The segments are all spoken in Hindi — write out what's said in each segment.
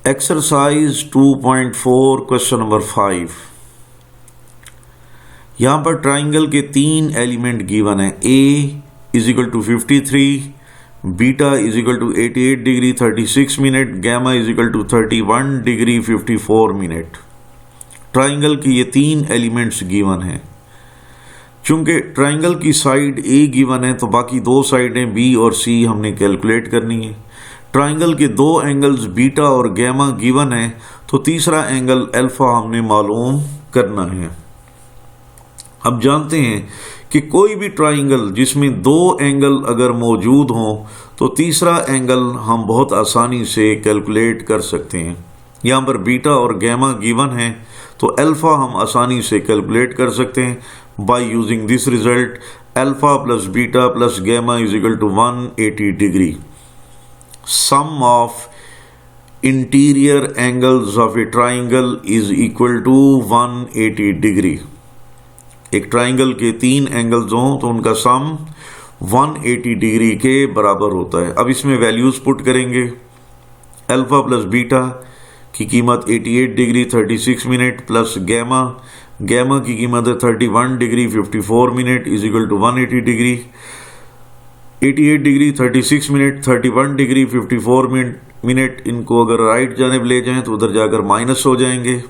Exercise 2.4 question number 5। यहाँ पर ट्राइंगल के 3 एलिमेंट गिवन है। A is equal to 53, beta is equal to 88 degree 36 minute, gamma is equal to 31 degree 54 minute. Triangle के ये 3 एलिमेंट्स गिवन हैं। चूंकि ट्राइंगल की साइड ए गिवन है तो बाकी 2 साइडें बी और सी हमने कैलकुलेट करनी है। ट्राइंगल के 2 एंगल्स बीटा और गैमा गिवन है तो तीसरा एंगल अल्फा हमने मालूम करना है। अब जानते हैं कि कोई भी ट्राइंगल जिसमें 2 एंगल अगर मौजूद हों तो तीसरा एंगल हम बहुत आसानी से कैलकुलेट कर सकते हैं। यहाँ पर बीटा और गैमा गिवन है तो अल्फा हम आसानी से कैलकुलेट कर सकते हैं by using this result, alpha plus beta plus gamma is equal to 180 degree. Sum of interior angles of a triangle is equal to 180 degree. एक ट्राइंगल के 3 एंगल्स हों तो उनका सम 180 डिग्री के बराबर होता है। अब इसमें वैल्यूज पुट करेंगे। अल्फा प्लस बीटा की कीमत 88 डिग्री 36 मिनट प्लस गैमा की कीमत है 31 degree 54 minute is equal to 180 degree. 88 degree 36 minute 31 degree 54 minute इनको अगर राइट जानिब ले जाएं तो उधर जाकर माइनस हो जाएंगे।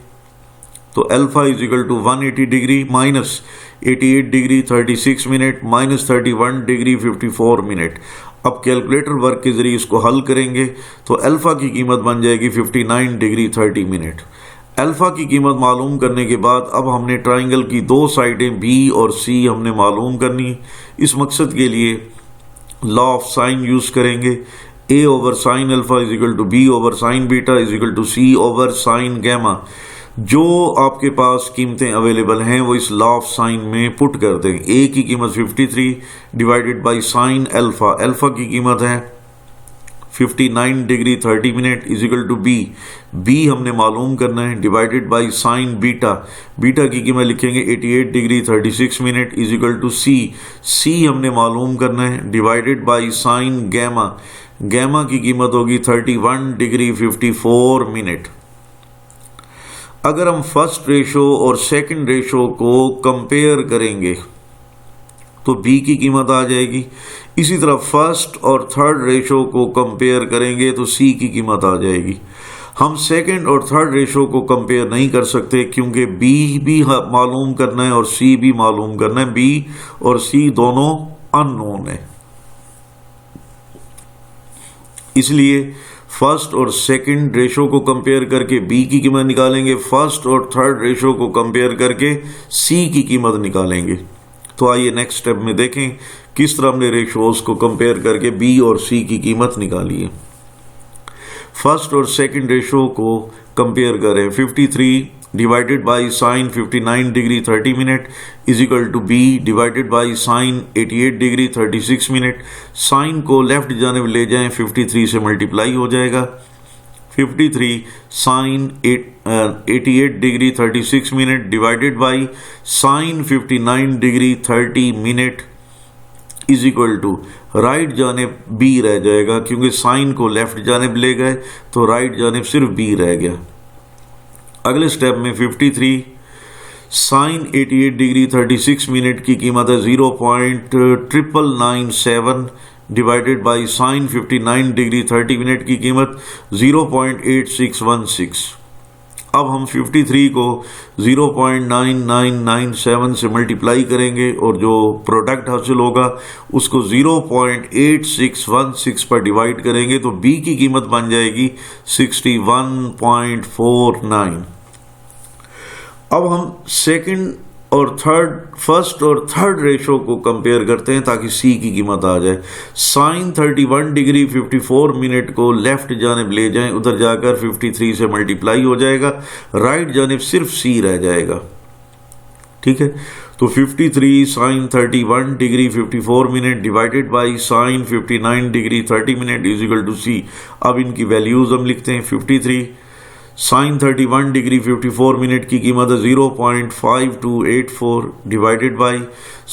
तो alpha is equal to 180 degree minus 88 degree 36 minute minus 31 degree 54 minute. अब कैलकुलेटर वर्क के जरिए इसको हल करेंगे तो अल्फा की कीमत बन जाएगी 59 डिग्री 30 मिनट। अल्फा की कीमत मालूम करने के बाद अब हमने ट्राइंगल की 2 साइडें बी और सी हमने मालूम करनी। इस मकसद के लिए लॉ ऑफ साइन यूज करेंगे। A over sine alpha is equal to b over sine beta is equal to c over sine gamma. जो आपके पास कीमतें अवेलेबल हैं वो इस लॉ ऑफ साइन में पुट कर दें। ए की कीमत 53 divided by sine alpha, alpha की कीमत है 59 degree 30 minute is equal to b हमने मालूम करना है डिवाइडेड बाई साइन बीटा की कीमत लिखेंगे 88 degree 36 minute is equal to c हमने मालूम करना है डिवाइडेड बाई साइन गैमा की कीमत होगी 31 डिग्री 54 मिनट। अगर हम फर्स्ट रेशो और सेकंड रेशो को कंपेयर करेंगे तो बी की कीमत आ जाएगी। इसी तरह फर्स्ट और थर्ड रेशो को कंपेयर करेंगे तो सी की कीमत आ जाएगी। हम सेकंड और थर्ड रेशो को कंपेयर नहीं कर सकते क्योंकि बी भी मालूम करना है और सी भी मालूम करना है। बी और सी दोनों अननोन है, इसलिए फर्स्ट और सेकंड रेशो को कंपेयर करके बी की कीमत निकालेंगे, फर्स्ट और थर्ड रेशो को कंपेयर करके सी की कीमत निकालेंगे। तो आइए नेक्स्ट स्टेप में देखें किस तरह हमने रेशोज को कंपेयर करके बी और सी की कीमत निकाली है। फर्स्ट और सेकंड रेशो को कंपेयर करें। 53 divided by sine 59 degree 30 minute is equal to B divided by sine 88 degree 36 minute. Sine को लेफ्ट जानिब ले जाएं 53 से मल्टीप्लाई हो जाएगा। 53 sine 88 degree 36 minute divided by sine 59 degree 30 minute is equal to right जानिब बी रह जाएगा क्योंकि साइन को लेफ्ट जानिब ले गए तो राइट जानिब सिर्फ बी रह गया। अगले स्टेप में 53 साइन 88 डिग्री 36 मिनट की कीमत है 0.997 divided by sine 59 degree 30 minute की कीमत 0.8616। अब हम 53 को 0.9997 से मल्टीप्लाई करेंगे और जो प्रोडक्ट हासिल होगा उसको 0.8616 पर डिवाइड करेंगे तो बी की कीमत बन जाएगी 61.49। अब हम फर्स्ट और थर्ड रेशो को कंपेयर करते हैं ताकि सी की कीमत आ जाए। साइन 31 डिग्री 54 मिनट को लेफ्ट जानिब ले जाएं, उधर जाकर 53 से मल्टीप्लाई हो जाएगा, राइट जानिब सिर्फ सी रह जाएगा। ठीक है, तो 53 sine 31 degree 54 minute divided by sine 59 degree 30 minute is equal to c. अब इनकी वैल्यूज हम लिखते हैं। 53 साइन 31 डिग्री 54 मिनट की कीमत है 0.5284 divided by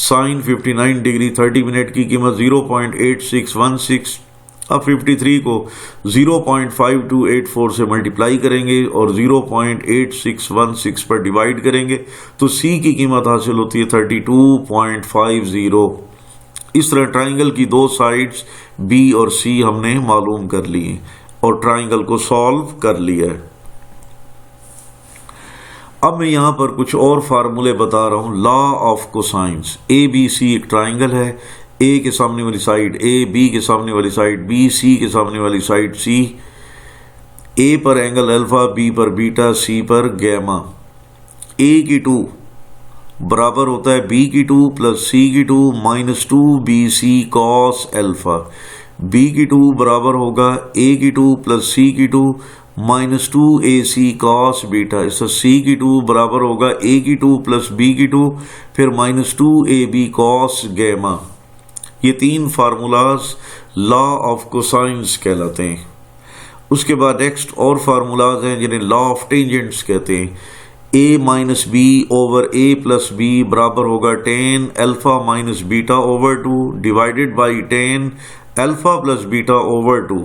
sine 59 degree 30 minute की कीमत 0.8616 अब 53 को 0.5284 से मल्टीप्लाई करेंगे और 0.8616 पर डिवाइड करेंगे तो C की कीमत हासिल होती है 32.50। इस तरह ट्राइंगल की दो साइड्स B और C हमने मालूम कर ली हैं और ट्राइंगल को सॉल्व कर लिया है। अब मैं यहां पर कुछ और फार्मूले बता रहा हूं। लॉ ऑफ कोसाइंस, ABC एक ट्राइंगल है, A के सामने वाली साइड A, B के सामने वाली साइड B, C के सामने वाली साइड C, A पर एंगल अल्फा, B पर बीटा, C पर गैमा। A की 2 बराबर होता है B की 2 प्लस C की 2 minus 2BC cos alpha. B की 2 बराबर होगा A की 2 प्लस C की 2 माइनस 2AC कॉस बीटा। इससे C की 2 बराबर होगा A की 2 प्लस B की 2 फिर माइनस 2AB कॉस गैमा। ये तीन फार्मूलाज लॉ ऑफ कोसाइंस कहलाते हैं। उसके बाद नेक्स्ट और फार्मूलाज हैं जिन्हें लॉ ऑफ टेंजेंट्स कहते हैं। A minus b over A plus b बराबर होगा tan alpha minus beta over 2 divided by tan alpha plus beta over 2।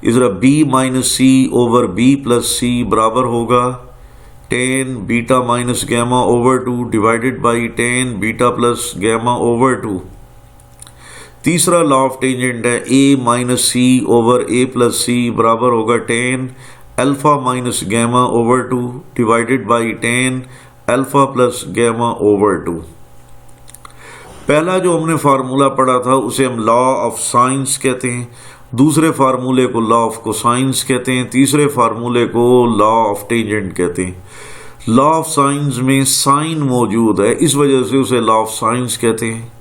इस तरह B minus c over B plus c बराबर होगा tan beta minus gamma over 2 divided by tan beta plus gamma over 2। तीसरा लॉ ऑफ टेंजेंट है A minus c over A plus c बराबर होगा tan alpha minus gamma over 2 divided by tan alpha plus gamma over 2। पहला जो हमने फार्मूला पढ़ा था उसे हम लॉ ऑफ साइंस कहते हैं, दूसरे फार्मूले को लॉ ऑफ कोसाइंस कहते हैं, तीसरे फार्मूले को लॉ ऑफ टेंजेंट कहते हैं। लॉ ऑफ साइंस में साइन मौजूद है, इस वजह से उसे लॉ ऑफ साइंस कहते हैं।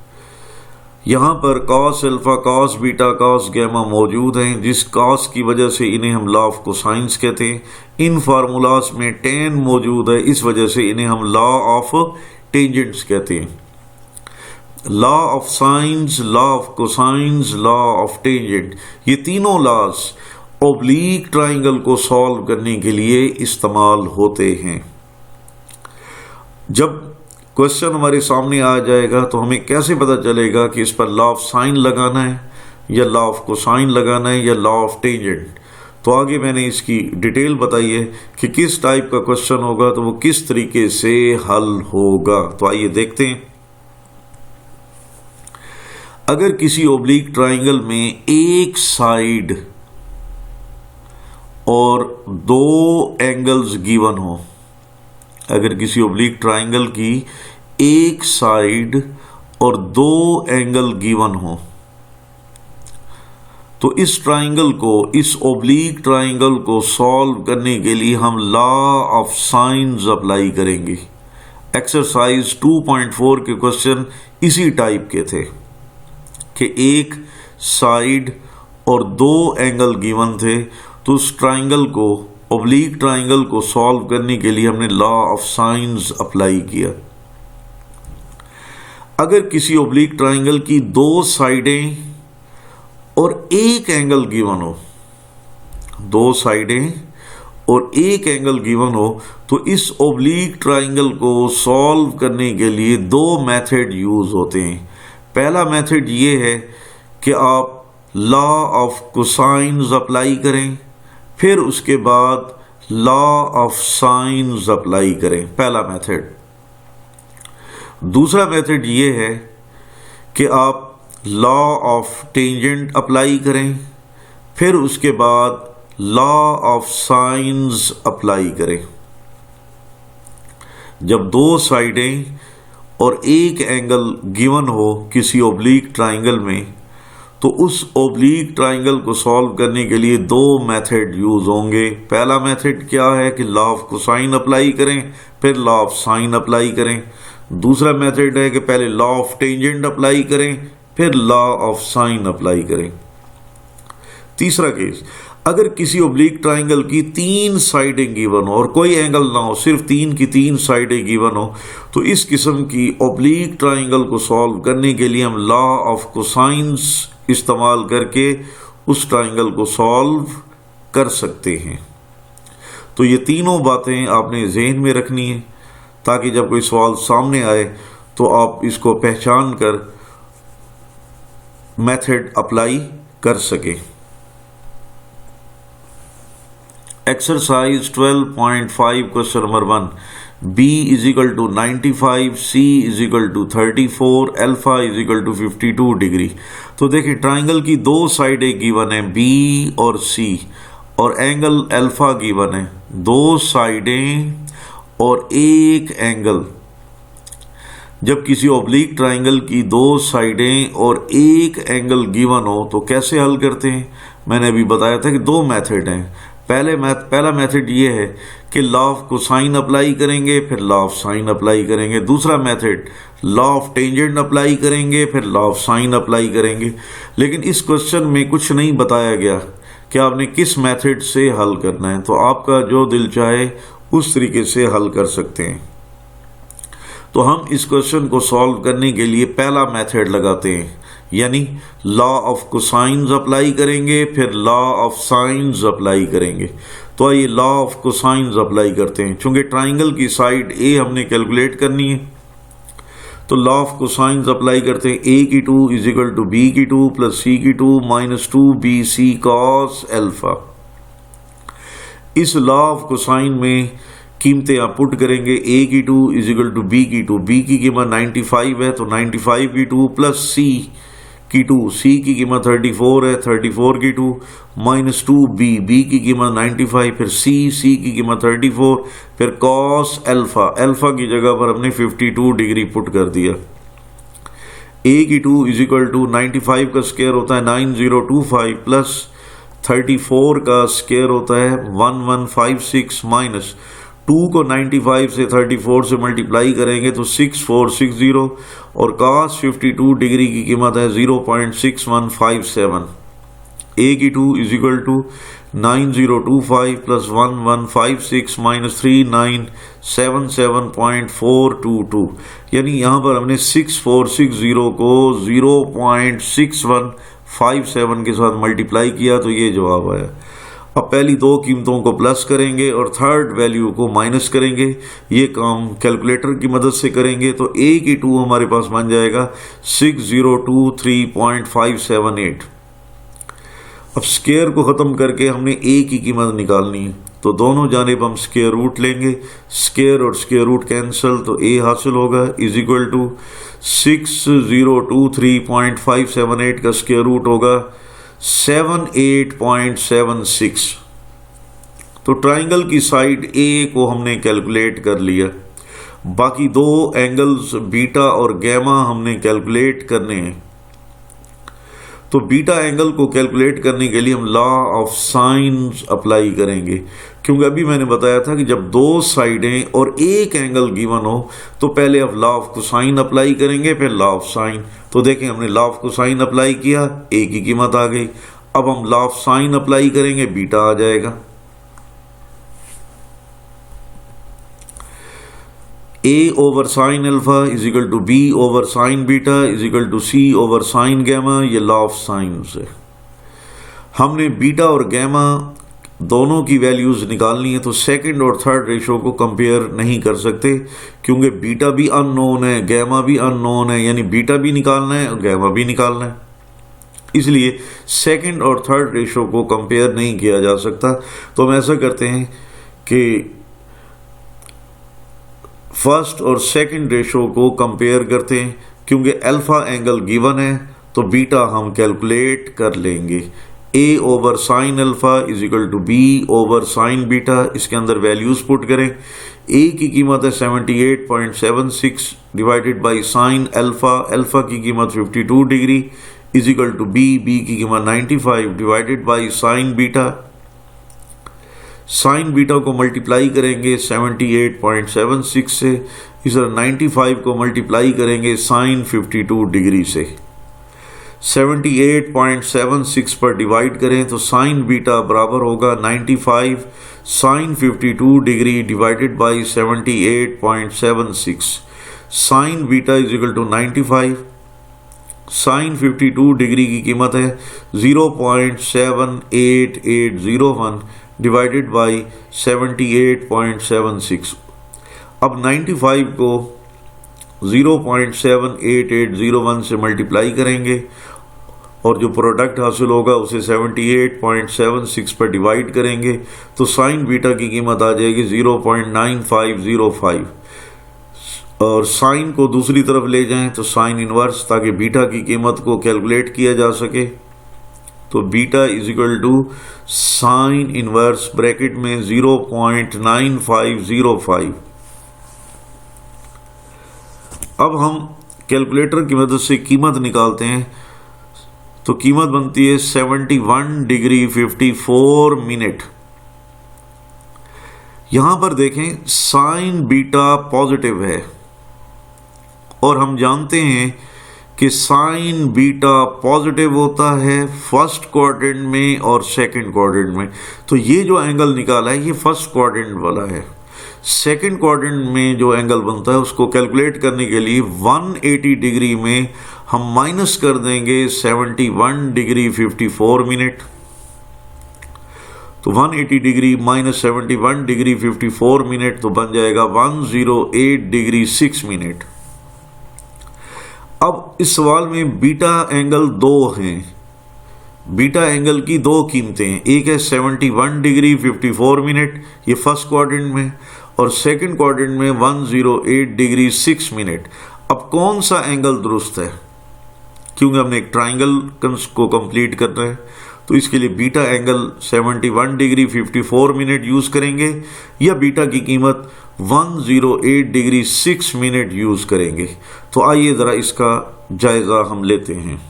यहाँ पर cos alpha cos beta cos gamma मौजूद हैं, जिस कॉस की वजह से इन्हें हम लॉ ऑफ कोसाइंस कहते हैं। इन फार्मूलाज में tan मौजूद है, इस वजह से इन्हें हम लॉ ऑफ टेंजेंट्स कहते हैं। Law of science, law of cosines, law of tangent, ये तीनों लॉज ओब्लीक ट्राइंगल को सॉल्व करने के लिए इस्तेमाल होते हैं। जब क्वेश्चन हमारे सामने आ जाएगा तो हमें कैसे पता चलेगा कि इस पर लॉ ऑफ साइन लगाना है या लॉ ऑफ कोसाइन लगाना है या लॉ ऑफ टेंजेंट। तो आगे मैंने इसकी डिटेल बताई है कि किस टाइप का क्वेश्चन होगा तो वो किस तरीके से हल होगा। तो आइए देखते हैं। अगर किसी ओब्लीक ट्राइंगल में एक साइड और दो एंगल्स गिवन हो, अगर किसी ओब्लीक ट्राइंगल की एक साइड और दो एंगल गिवन हो तो इस ट्राइंगल को, इस ओब्लीक ट्राइंगल को सॉल्व करने के लिए हम लॉ ऑफ साइंस अप्लाई करेंगे। एक्सरसाइज 2.4 के क्वेश्चन इसी टाइप के थे कि एक साइड और दो एंगल गिवन थे, तो उस ट्राइंगल को, ओब्लीक ट्राइंगल को सॉल्व करने के लिए हमने लॉ ऑफ साइंस अप्लाई किया। अगर किसी ओब्लीक ट्राइंगल की दो साइडें और एक एंगल गिवन हो, दो साइडें और एक एंगल गिवन हो, तो इस ओब्लीक ट्राइंगल को सॉल्व करने के लिए दो मेथड यूज होते हैं। पहला मेथड ये है कि आप लॉ ऑफ कोसाइंस अप्लाई करें, फिर उसके बाद लॉ ऑफ साइंस अप्लाई करें, पहला मेथड। दूसरा मेथड ये है कि आप लॉ ऑफ टेंजेंट अप्लाई करें, फिर उसके बाद लॉ ऑफ साइंस अप्लाई करें। जब दो साइडें और एक एंगल गिवन हो किसी ओब्लीक ट्राइंगल में, तो उस ओब्लीक ट्राइंगल को सॉल्व करने के लिए दो मेथड यूज होंगे। पहला मेथड क्या है कि लॉ ऑफ कोसाइन अप्लाई करें, फिर लॉ ऑफ साइन अप्लाई करें। दूसरा मेथड है कि पहले लॉ ऑफ टेंजेंट अप्लाई करें, फिर लॉ ऑफ साइन अप्लाई करें। तीसरा केस, अगर किसी ओब्लीक ट्राइंगल की तीन साइडें गिवन हो और कोई एंगल ना हो, सिर्फ तीन की तीन साइडें गिवन हो, तो इस किस्म की ओब्लीक ट्राइंगल को सॉल्व करने के लिए हम लॉ ऑफ कोसाइंस इस्तेमाल करके उस ट्राइंगल को सॉल्व कर सकते हैं। तो ये तीनों बातें आपने ज़हन में रखनी है ताकि जब कोई सवाल सामने आए तो आप इसको पहचान कर मेथड अप्लाई कर सकें। Exercise 12.5 question number 1, b is equal to 95, c is equal to 34, alpha is equal to 52 degree. तो देखिए ट्राइंगल की दो साइडें गिवन है b और c और एंगल अल्फा गिवन है, दो साइडें और एक एंगल। जब किसी ऑब्लिक ट्राइंगल की दो साइडें और एक एंगल गिवन हो तो कैसे हल करते हैं? मैंने अभी बताया था कि दो मेथड हैं। पहला मेथड ये है कि लॉ ऑफ कोसाइन अप्लाई करेंगे, फिर लॉ ऑफ साइन अप्लाई करेंगे। दूसरा method law of tangent apply करेंगे, फिर लॉ ऑफ साइन अप्लाई करेंगे। लेकिन इस क्वेश्चन में कुछ नहीं बताया गया कि आपने किस मेथड से हल करना है, तो आपका जो दिल चाहे उस तरीके से हल कर सकते हैं। तो हम इस क्वेश्चन को सॉल्व करने के लिए पहला मेथड लगाते हैं, यानी लॉ ऑफ कोसाइंस अप्लाई करेंगे, फिर लॉ ऑफ साइंस अप्लाई करेंगे। तो आइए लॉ ऑफ कोसाइंस अप्लाई करते हैं। चूंकि ट्राइंगल की साइड ए हमने कैलकुलेट करनी है, तो लॉ ऑफ कोसाइंस अप्लाई करते हैं। a की 2 इज इक्वल टू b की 2 प्लस c की 2 माइनस 2bc कॉस अल्फा। इस लॉ ऑफ कोसाइन में कीमतें आप पुट करेंगे। a की 2 इज इक्वल टू b की 2, b की कीमत 95 है तो 95 की 2 प्लस c की 2, c की कीमत 34 है, 34 की 2 माइनस 2b, b की कीमत 95, फिर c की कीमत 34, फिर कॉस अल्फा, अल्फा की जगह पर हमने 52 डिग्री पुट कर दिया। a की 2 इज इक्वल टू 95 का स्क्वायर होता है 9025 प्लस 34 का स्क्वायर होता है 1156 माइनस 2 को 95 से 34 से मल्टीप्लाई करेंगे तो 6460 और cos 52 डिग्री की कीमत है 0.6157। a की 2 is equal to 9025 plus 1156 minus 3977.422, यानी यहाँ पर हमने 6460 को 0.6157 के साथ मल्टीप्लाई किया तो ये जवाब आया। अब पहली दो कीमतों को प्लस करेंगे और थर्ड वैल्यू को माइनस करेंगे। ये काम कैलकुलेटर की मदद से करेंगे तो a की 2 हमारे पास बन जाएगा 6023.578। अब स्क्वायर को ख़त्म करके हमने a की कीमत निकालनी है, तो दोनों जानिब हम स्क्वायर रूट लेंगे। स्क्वायर और स्क्वायर रूट कैंसिल तो a हासिल होगा इज इक्वल टू 6023.578 का स्क्वायर रूट होगा 78.76। तो ट्राइंगल की साइड A को हमने कैलकुलेट कर लिया। बाकी दो एंगल्स बीटा और गैमा हमने कैलकुलेट करने हैं। तो बीटा एंगल को कैलकुलेट करने के लिए हम लॉ ऑफ साइंस अप्लाई करेंगे, क्योंकि अभी मैंने बताया था कि जब दो साइडें और एक एंगल गिवन हो तो पहले आप लॉ ऑफ कोसाइन अप्लाई करेंगे, फिर लॉ ऑफ साइन। तो देखें हमने लॉ ऑफ कोसाइन अप्लाई किया, a की कीमत आ गई। अब हम लॉ ऑफ साइन अप्लाई करेंगे, बीटा आ जाएगा। a over sine alpha is equal to b over sine beta is equal to c over sine gamma. ये लॉ ऑफ साइन से हमने बीटा और गैमा दोनों की वैल्यूज निकालनी है, तो सेकंड और थर्ड रेशो को कंपेयर नहीं कर सकते, क्योंकि बीटा भी अननोन है, गैमा भी अननोन है, यानी बीटा भी निकालना है और गैमा भी निकालना है। इसलिए सेकंड और थर्ड रेशो को कंपेयर नहीं किया जा सकता। तो हम ऐसा करते हैं कि फर्स्ट और सेकंड रेशो को कंपेयर करते हैं, क्योंकि अल्फा एंगल गिवन है तो बीटा हम कैलकुलेट कर लेंगे। a over sine alpha is equal to b over sine beta, इसके अंदर वैल्यूज पुट करें। a की कीमत है 78.76 divided by sine alpha, alpha की कीमत 52 degree is equal to b की कीमत 95 divided by sine beta. Sine beta को मल्टीप्लाई करेंगे 78.76 से, इस तरह 95 को मल्टीप्लाई करेंगे साइन 52 डिग्री से। 78.76 पर डिवाइड करें तो साइन बीटा बराबर होगा 95 sine 52 degree divided by 78.76। Sine beta is equal to 95, sine 52 degree की कीमत है 0.78801 डिवाइडेड बाई 78.76। अब 95 को 0.78801 से मल्टीप्लाई करेंगे और जो प्रोडक्ट हासिल होगा उसे 78.76 पर डिवाइड करेंगे तो साइन बीटा की कीमत आ जाएगी 0.9505 और साइन को दूसरी तरफ ले जाएं तो साइन इनवर्स, ताकि बीटा की कीमत को कैलकुलेट किया जा सके। तो beta is equal to sine inverse bracket में 0.9505। अब हम कैलकुलेटर की मदद से कीमत निकालते हैं तो कीमत बनती है 71 डिग्री 54 मिनट। यहां पर देखें साइन बीटा पॉजिटिव है और हम जानते हैं कि साइन बीटा पॉजिटिव होता है फर्स्ट क्वाड्रेंट में और सेकंड क्वाड्रेंट में। तो ये जो एंगल निकाला है ये फर्स्ट क्वाड्रेंट वाला है। सेकंड क्वाड्रेंट में जो एंगल बनता है उसको कैलकुलेट करने के लिए 180 डिग्री में हम माइनस कर देंगे 71 डिग्री 54 मिनट। तो 180 डिग्री माइनस 71 डिग्री 54 मिनट तो बन जाएगा 108 डिग्री 6 मिनट। अब इस सवाल में बीटा एंगल दो हैं। बीटा एंगल की दो कीमतें हैं, एक है 71 डिग्री 54 मिनट ये फर्स्ट क्वाड्रेंट में और सेकंड क्वाड्रेंट में 108 डिग्री 6 मिनट। अब कौन सा एंगल दुरुस्त है, क्योंकि हमने एक ट्राइंगल को कंप्लीट करना है तो इसके लिए beta angle 71 degree 54 minute use करेंगे या बीटा की कीमत 108 डिग्री 6 मिनट यूज करेंगे। तो आइए जरा इसका जायजा हम लेते हैं।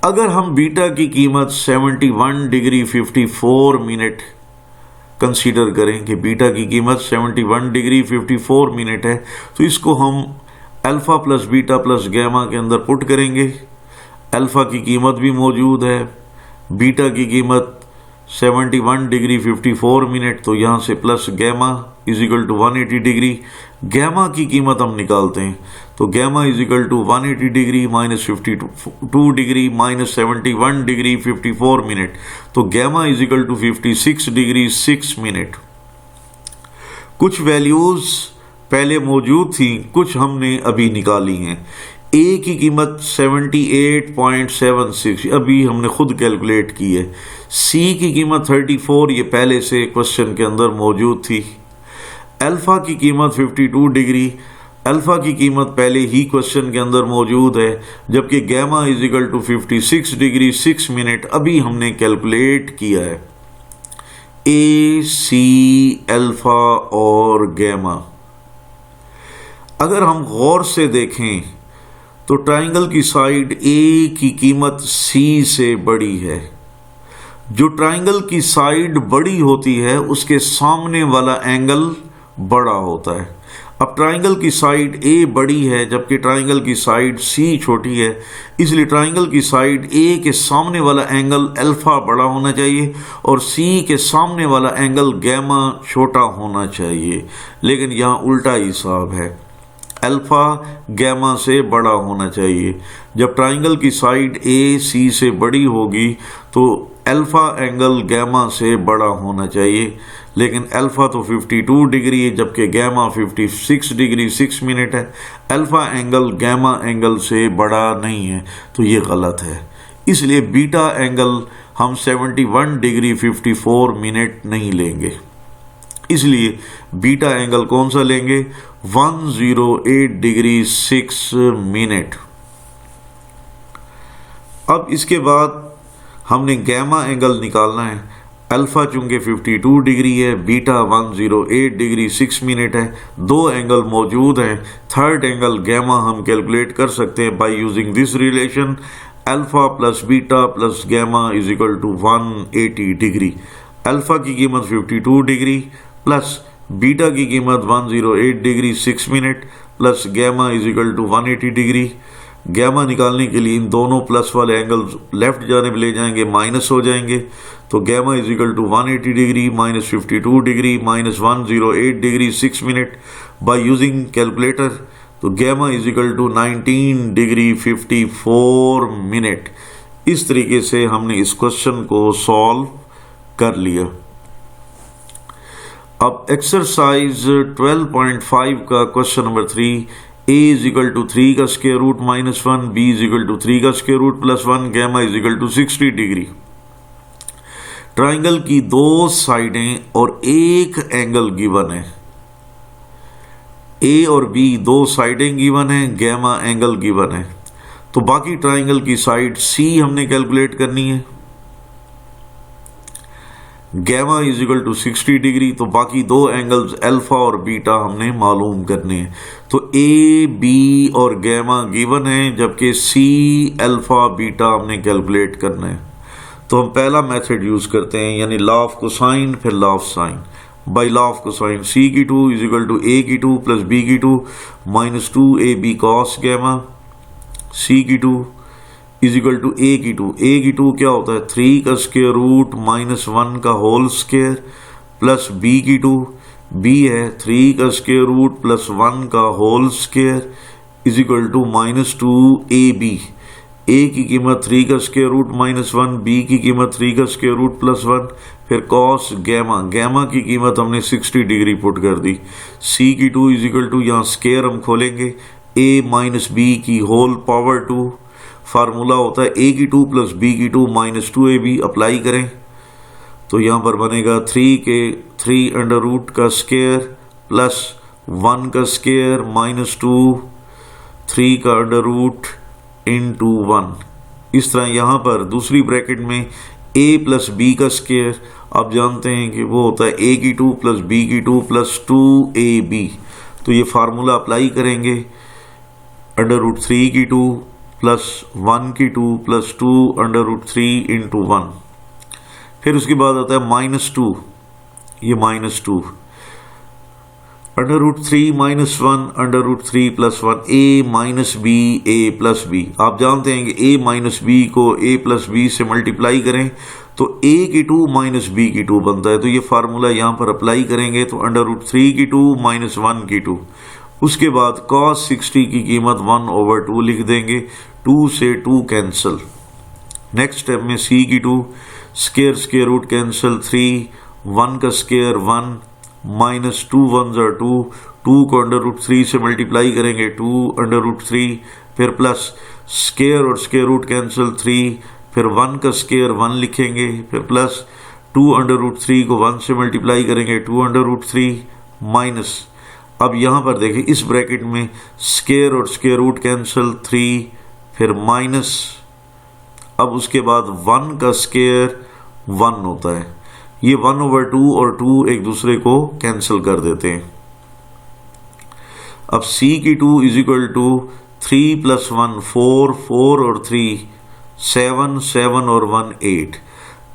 अगर हम बीटा की कीमत 71 डिग्री 54 मिनट कंसीडर करें कि बीटा की कीमत 71 डिग्री 54 मिनट है तो इसको हम alpha plus beta plus gamma के अंदर पुट करेंगे। अल्फा की कीमत भी मौजूद है, बीटा की कीमत 71 डिग्री 54 मिनट तो यहाँ से plus gamma is equal to 180 degree. Gamma की कीमत हम निकालते हैं तो gamma is equal to 180 degree minus 52 degree minus 71 degree 54 minute तो gamma is equal to 56 degree 6 minute. कुछ वैल्यूज पहले मौजूद थी, कुछ हमने अभी निकाली हैं। ए की कीमत 78.76 अभी हमने खुद कैलकुलेट की है। सी की कीमत 34 ये पहले से क्वेश्चन के अंदर मौजूद थी। अल्फा की कीमत 52 डिग्री, अल्फा की कीमत पहले ही क्वेश्चन के अंदर मौजूद है, जबकि gamma is equal to 56 degree 6 minute अभी हमने कैलकुलेट किया है। ए, सी, अल्फा और गैमा अगर हम गौर से देखें तो ट्राइंगल की साइड ए की कीमत सी से बड़ी है। जो ट्राइंगल की साइड बड़ी होती है उसके सामने वाला एंगल बड़ा होता है। अब ट्राइंगल की साइड ए बड़ी है जबकि ट्राइंगल की साइड सी छोटी है, इसलिए ट्राइंगल की साइड ए के सामने वाला एंगल अल्फा बड़ा होना चाहिए और सी के सामने वाला एंगल गैमा छोटा होना चाहिए। लेकिन यहाँ उल्टा हिसाब है, अल्फा गैमा से बड़ा होना चाहिए। जब ट्राइंगल की साइड ए सी से बड़ी होगी तो अल्फा एंगल गैमा से बड़ा होना चाहिए, लेकिन अल्फा तो 52 डिग्री है जबकि गैमा 56 डिग्री 6 मिनट है। अल्फा एंगल गैमा एंगल से बड़ा नहीं है तो ये गलत है। इसलिए बीटा एंगल हम 71 डिग्री 54 मिनट नहीं लेंगे। इसलिए बीटा एंगल कौन सा लेंगे, 108 डिग्री 6 मिनट। अब इसके बाद हमने गैमा एंगल निकालना है। अल्फा चूंकि 52 डिग्री है, बीटा 108 डिग्री 6 मिनट है, दो एंगल मौजूद हैं। थर्ड एंगल गैमा हम कैलकुलेट कर सकते हैं by using this relation, alpha plus beta plus gamma is equal to 180 degree. Alpha की कीमत 52 डिग्री प्लस बीटा की कीमत 108 degree 6 minute plus gamma is equal to 180 degree. Gamma निकालने के लिए इन दोनों प्लस वाले एंगल्स लेफ्ट जाने ले जाएंगे, माइनस हो जाएंगे। तो gamma is equal to 180 degree minus 52 degree minus 108 degree 6 minute by using calculator. तो gamma is equal to 19 degree 54 minute. इस तरीके से हमने इस क्वेश्चन को सॉल्व कर लिया। अब एक्सरसाइज 12.5 का question number 3, a is equal to 3 का square root -1, b is equal to 3 का square root +1, gamma is equal to 60 degree. Triangle की दो साइडें और एक एंगल गिवन है। ए और बी दो साइडें गिवन है, गैमा एंगल गिवन है। तो बाकी ट्राइंगल की साइड सी हमने कैलकुलेट करनी है। Gamma is equal to 60 degree, तो बाकी दो एंगल्स अल्फा और बीटा हमने मालूम करने हैं। तो ए बी और गैमा गिवन है, जबकि सी अल्फा बीटा हमने कैलकुलेट करना है। तो हम पहला मेथड यूज करते हैं, यानी लॉ ऑफ कोसाइन फिर law of sine. By law of cosine C की 2 इज इक्वल टू ए की 2 प्लस बी की 2 -2 ए बी कॉस गैमा, सी की 2 इज इक्वल टू ए की 2। ए की 2 क्या होता है, 3 का स्क्वायर रूट -1 का होल स्क्वायर प्लस बी की 2, बी है 3 का स्क्वायर रूट +1 का whole square is equal to -2 A B. A की कीमत 3 का स्क्वायर रूट -1, बी की कीमत 3 का स्क्वायर रूट +1, फिर कॉस गैमा, गैमा की कीमत हमने 60 डिग्री पुट कर दी। सी की 2 इज इक्वल टू, यहाँ स्क्वायर हम खोलेंगे, a माइनस बी की होल पावर 2, फार्मूला होता है a की 2 प्लस बी की 2 -2ab। अप्लाई करें तो यहाँ पर बनेगा 3 के 3 अंडर रूट का स्क्वायर प्लस 1 का स्क्वायर -2 3 का अंडर रूट इंटू 1। इस तरह यहाँ पर दूसरी ब्रैकेट में a प्लस बी का स्क्वायर, आप जानते हैं कि वो होता है a की 2 प्लस बी की 2 प्लस 2ab। तो ये फार्मूला अप्लाई करेंगे, अंडर रूट 3 की 2 प्लस 1 की 2 प्लस 2 अंडर रूट 3 इंटू 1। फिर उसके बाद आता है -2, ये -2 under root 3 -1 under root 3 plus 1, a minus b a plus b. आप जानते हैं कि a माइनस बी को a प्लस बी से मल्टीप्लाई करें तो a की 2 माइनस बी की 2 बनता है। तो ये फार्मूला यहाँ पर अप्लाई करेंगे तो अंडर रूट 3 की 2 माइनस 1 की 2। उसके बाद cos 60 की कीमत 1/2 लिख देंगे, 2 से 2 कैंसिल। नेक्स्ट स्टेप में c की 2 स्क्वायर स्क्वायर रूट कैंसिल, 3 1 का स्क्वायर 1 माइनस 2 1 ज़ा 2, 2 को अंडर रूट 3 से मल्टीप्लाई करेंगे 2 अंडर रूट 3, फिर प्लस स्क्वायर और स्क्वायर रूट कैंसिल 3, फिर 1 का स्क्वायर 1 लिखेंगे, फिर प्लस 2 अंडर रूट 3 को 1 से मल्टीप्लाई करेंगे 2 अंडर रूट 3 माइनस। अब यहाँ पर देखिए इस ब्रैकेट में स्क्वायर और स्क्वायर रूट कैंसिल 3, फिर माइनस, अब उसके बाद 1 का स्क्वायर 1 होता है, ये 1/2 और 2 एक दूसरे को कैंसिल कर देते हैं। अब c की 2 इज इक्वल टू 3 प्लस 1 4, 4 और 3 7, 7 और 1 8,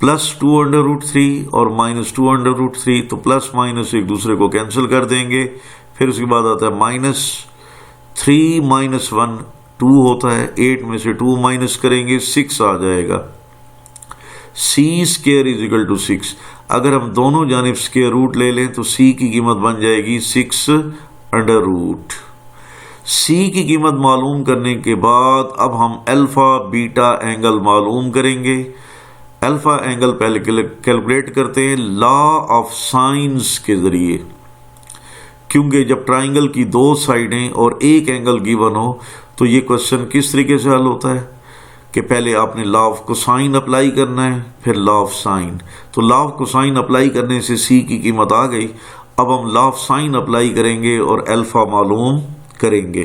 प्लस 2 अंडर रूट 3 और माइनस 2 अंडर रूट 3, तो प्लस माइनस एक दूसरे को कैंसिल कर देंगे। फिर उसके बाद आता है -3 माइनस 1 2 होता है, 8 में से 2 माइनस करेंगे 6 आ जाएगा। c square is equal to 6। अगर हम दोनों जानिब स्क्वायर रूट ले लें तो c की कीमत बन जाएगी 6 अंडर रूट। c की कीमत मालूम करने के बाद अब हम अल्फा बीटा एंगल मालूम करेंगे। अल्फा एंगल पहले कैलकुलेट करते हैं लॉ ऑफ साइंस के जरिए, क्योंकि जब ट्राइंगल की दो साइडें और एक एंगल गिवन हो तो ये क्वेश्चन किस तरीके से हल होता है कि पहले आपने लॉ ऑफ कोसाइन अप्लाई करना है, फिर लॉ ऑफ साइन। तो लॉ ऑफ कोसाइन अप्लाई करने से c की कीमत आ गई। अब हम लॉ ऑफ साइन अप्लाई करेंगे और अल्फा मालूम करेंगे।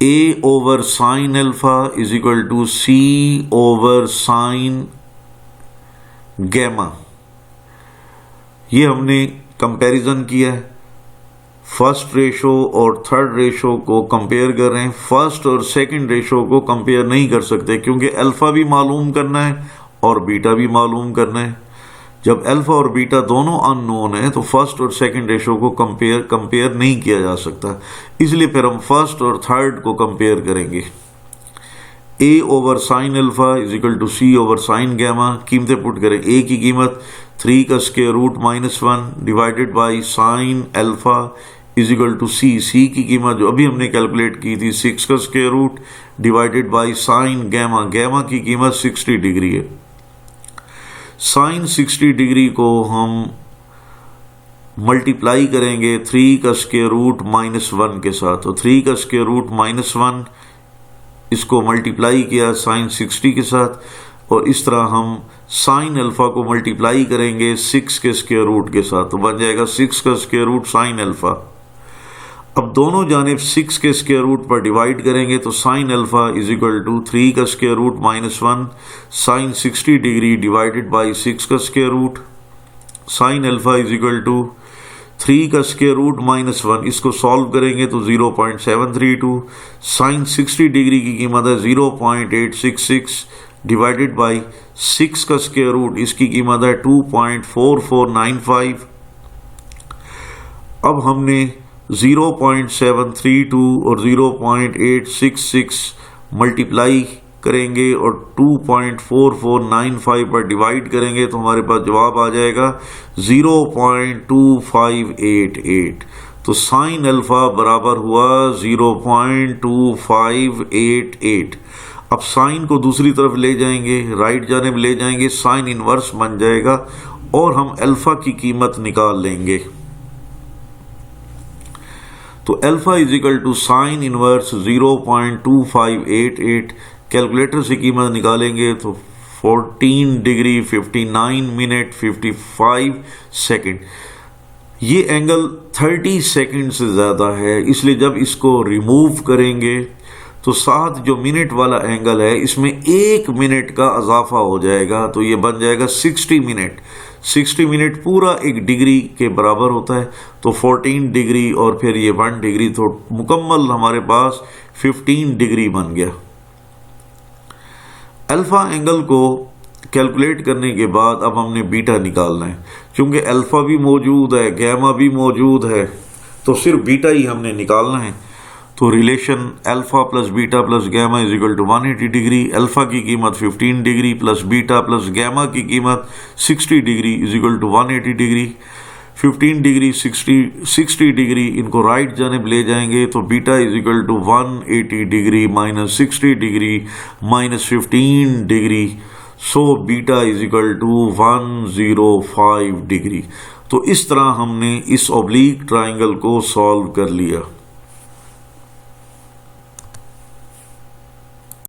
a over sine alpha is equal to c over sine gamma. ये हमने कंपैरिजन किया है, फर्स्ट रेशो और थर्ड रेशो को कंपेयर कर रहे हैं। फर्स्ट और सेकंड रेशो को कंपेयर नहीं कर सकते क्योंकि अल्फा भी मालूम करना है और बीटा भी मालूम करना है। जब अल्फा और बीटा दोनों अननोन है तो फर्स्ट और सेकंड रेशो को कंपेयर नहीं किया जा सकता, इसलिए फिर हम फर्स्ट और थर्ड को कंपेयर करेंगे। a over sine alpha is equal to c over sine gamma. कीमतें पुट करें, a की कीमत 3 का square root -1 divided by sine alpha is equal to c। c की कीमत जो अभी हमने कैलकुलेट की थी 6 का square root divided by sine gamma. Gamma की कीमत 60 डिग्री है। साइन 60 डिग्री को हम मल्टीप्लाई करेंगे 3 का स्क्वायर रूट -1 के साथ। तो 3 का स्क्वायर रूट -1 इसको मल्टीप्लाई किया साइन 60 के साथ, और इस तरह हम साइन अल्फा को मल्टीप्लाई करेंगे 6 के स्क्वायर रूट के साथ, तो बन जाएगा 6 का स्क्वायर रूट साइन अल्फा। अब दोनों जानिब 6 के स्क्वायर रूट पर डिवाइड करेंगे तो sine alpha is equal to 3 का square root -1 sine 60 degree divided by 6 का square root. Sine alpha is equal to 3 का स्क्वायर रूट -1, इसको सॉल्व करेंगे तो 0.732, साइन 60 डिग्री की कीमत है 0.866 डिवाइडेड बाई 6 का स्क्वायर रूट, इसकी कीमत है 2.4495। अब हमने 0.732 और 0.866 मल्टीप्लाई करेंगे और 2.4495 पर डिवाइड करेंगे तो हमारे पास जवाब आ जाएगा 0.2588। तो साइन अल्फा बराबर हुआ 0.2588। अब साइन को दूसरी तरफ ले जाएंगे, राइट जानिब ले जाएंगे, साइन इनवर्स बन जाएगा और हम अल्फा की कीमत निकाल लेंगे। तो alpha is equal to sine inverse 0.2588। Calculator से कीमत निकालेंगे तो 14 डिग्री 59 मिनट 55 सेकेंड। ये एंगल 30 सेकेंड से ज़्यादा है, इसलिए जब इसको रिमूव करेंगे तो साथ जो मिनट वाला एंगल है इसमें 1 मिनट का इजाफा हो जाएगा, तो ये बन जाएगा 60 मिनट। 60 मिनट पूरा 1 डिग्री के बराबर होता है, तो 14 डिग्री और फिर ये 1 डिग्री, तो मुकम्मल हमारे पास 15 डिग्री बन गया। अल्फा एंगल को कैलकुलेट करने के बाद अब हमने बीटा निकालना है। क्योंकि अल्फा भी मौजूद है, गैमा भी मौजूद है, तो सिर्फ बीटा ही हमने निकालना है। तो relation alpha plus beta plus gamma is equal to 180 degree. Alpha की कीमत 15 degree plus beta plus gamma की कीमत 60 degree is equal to 180 degree. 15 degree 60 degree इनको राइट जानिब ले जाएंगे तो beta is equal to 180 degree minus 60 degree minus 15 degree, so beta is equal to 105 degree. तो इस तरह हमने इस ऑब्लिक ट्राइंगल को सॉल्व कर लिया।